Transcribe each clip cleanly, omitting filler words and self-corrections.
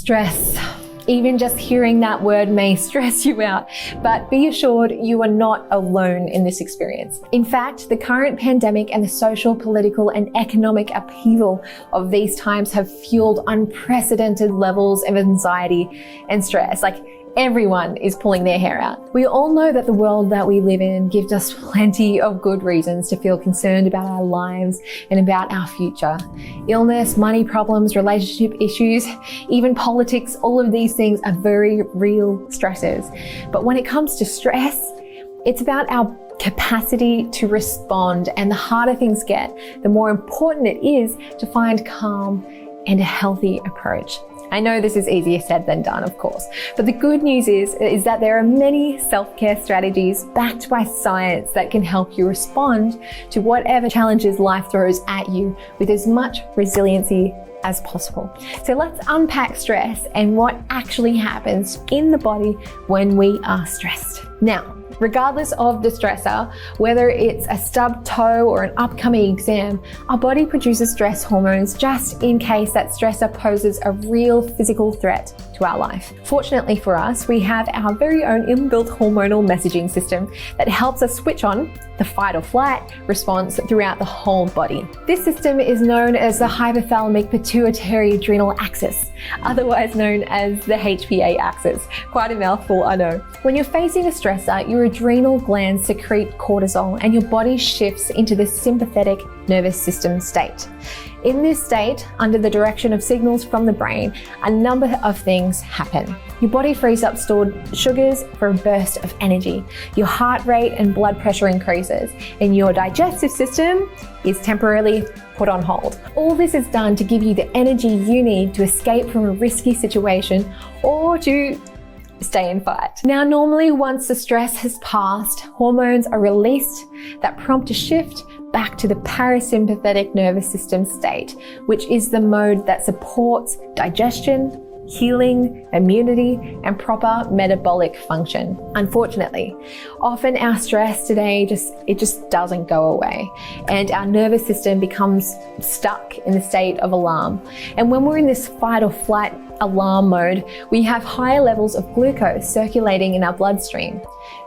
Stress. Even just hearing that word may stress you out, but be assured you are not alone in this experience. In fact, the current pandemic and the social, political, and economic upheaval of these times have fueled unprecedented levels of anxiety and stress. Everyone is pulling their hair out. We all know that the world that we live in gives us plenty of good reasons to feel concerned about our lives and about our future. Illness, money problems, relationship issues, even politics, all of these things are very real stressors. But when it comes to stress, it's about our capacity to respond, and the harder things get, the more important it is to find calm and a healthy approach. I know this is easier said than done, of course, but the good news is that there are many self-care strategies backed by science that can help you respond to whatever challenges life throws at you with as much resiliency as possible. So let's unpack stress and what actually happens in the body when we are stressed. Now, regardless of the stressor, whether it's a stubbed toe or an upcoming exam, our body produces stress hormones just in case that stressor poses a real physical threat to our life. Fortunately for us, we have our very own inbuilt hormonal messaging system that helps us switch on the fight or flight response throughout the whole body. This system is known as the hypothalamic pituitary adrenal axis, otherwise known as the HPA axis. Quite a mouthful, I know. When you're facing a stressor, your adrenal glands secrete cortisol and your body shifts into the sympathetic nervous system state. In this state, under the direction of signals from the brain, a number of things happen. Your body frees up stored sugars for a burst of energy. Your heart rate and blood pressure increases, and your digestive system is temporarily put on hold. All this is done to give you the energy you need to escape from a risky situation or to stay and fight. Now, normally once the stress has passed, hormones are released that prompt a shift back to the parasympathetic nervous system state, which is the mode that supports digestion, healing, immunity, and proper metabolic function. Unfortunately, often our stress today just doesn't go away, and our nervous system becomes stuck in the state of alarm. And when we're in this fight or flight alarm mode, we have higher levels of glucose circulating in our bloodstream.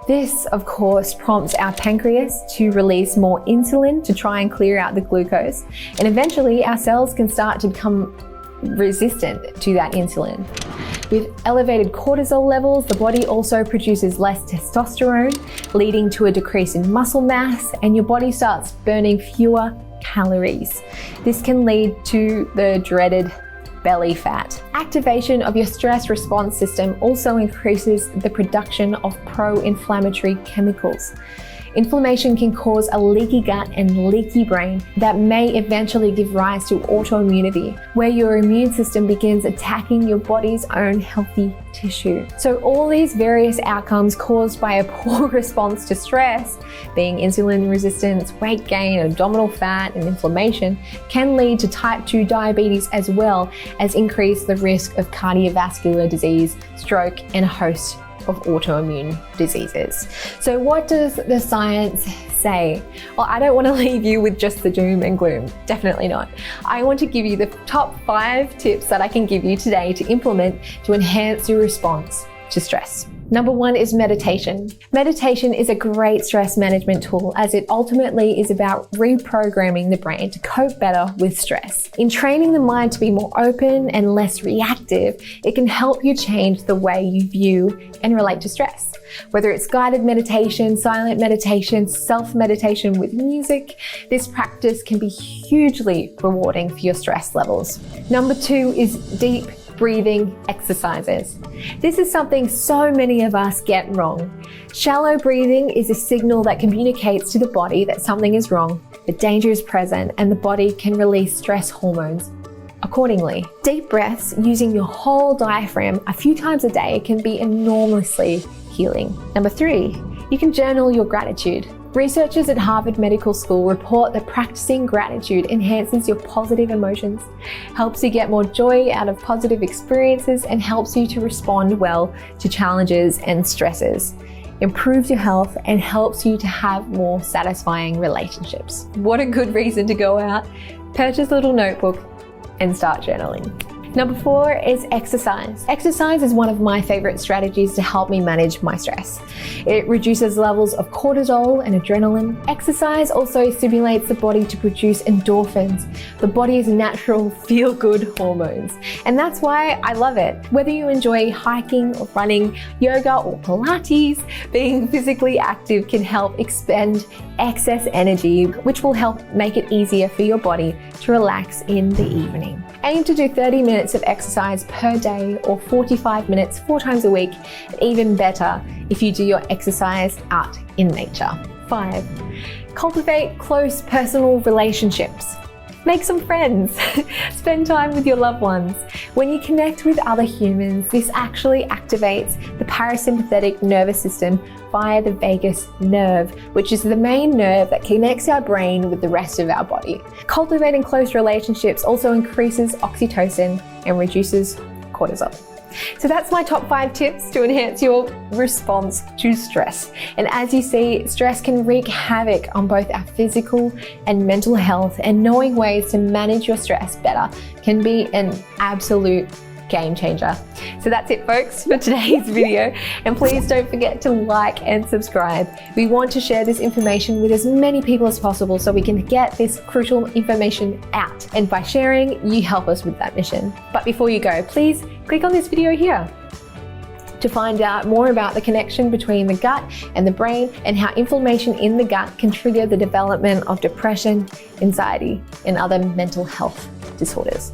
This, of course, prompts our pancreas to release more insulin to try and clear out the glucose, and eventually our cells can start to become resistant to that insulin. With elevated cortisol levels, the body also produces less testosterone, leading to a decrease in muscle mass, and your body starts burning fewer calories. This can lead to the dreaded belly fat. Activation of your stress response system also increases the production of pro-inflammatory chemicals. Inflammation can cause a leaky gut and leaky brain that may eventually give rise to autoimmunity, where your immune system begins attacking your body's own healthy tissue. So all these various outcomes caused by a poor response to stress, being insulin resistance, weight gain, abdominal fat, and inflammation, can lead to type 2 diabetes as well as increase the risk of cardiovascular disease, stroke, and a host of autoimmune diseases. So what does the science say? Well, I don't want to leave you with just the doom and gloom. Definitely not. I want to give you the top 5 tips that I can give you today to implement to enhance your response to stress. Number 1 is meditation. Meditation is a great stress management tool as it ultimately is about reprogramming the brain to cope better with stress. In training the mind to be more open and less reactive, it can help you change the way you view and relate to stress. Whether it's guided meditation, silent meditation, self-meditation with music, this practice can be hugely rewarding for your stress levels. Number 2 is deep breathing exercises. This is something so many of us get wrong. Shallow breathing is a signal that communicates to the body that something is wrong, that danger is present, and the body can release stress hormones accordingly. Deep breaths using your whole diaphragm a few times a day can be enormously healing. Number 3, you can journal your gratitude. Researchers at Harvard Medical School report that practicing gratitude enhances your positive emotions, helps you get more joy out of positive experiences, and helps you to respond well to challenges and stresses, improves your health, and helps you to have more satisfying relationships. What a good reason to go out, purchase a little notebook, and start journaling. Number 4 is exercise. Exercise is one of my favorite strategies to help me manage my stress. It reduces levels of cortisol and adrenaline. Exercise also stimulates the body to produce endorphins, the body's natural feel-good hormones. And that's why I love it. Whether you enjoy hiking or running, yoga or Pilates, being physically active can help expend excess energy, which will help make it easier for your body to relax in the evening. Aim to do 30 minutes of exercise per day or 45 minutes 4 times a week. Even better if you do your exercise out in nature. 5. Cultivate close personal relationships. Make some friends. Spend time with your loved ones. When you connect with other humans, this actually activates the parasympathetic nervous system via the vagus nerve, which is the main nerve that connects our brain with the rest of our body. Cultivating close relationships also increases oxytocin and reduces cortisol. So that's my top 5 tips to enhance your response to stress. And as you see, stress can wreak havoc on both our physical and mental health, and knowing ways to manage your stress better can be an absolute game changer. So that's it, folks, for today's video. And please don't forget to like and subscribe. We want to share this information with as many people as possible so we can get this crucial information out. And by sharing, you help us with that mission. But before you go, please click on this video here to find out more about the connection between the gut and the brain, and how inflammation in the gut can trigger the development of depression, anxiety, and other mental health disorders.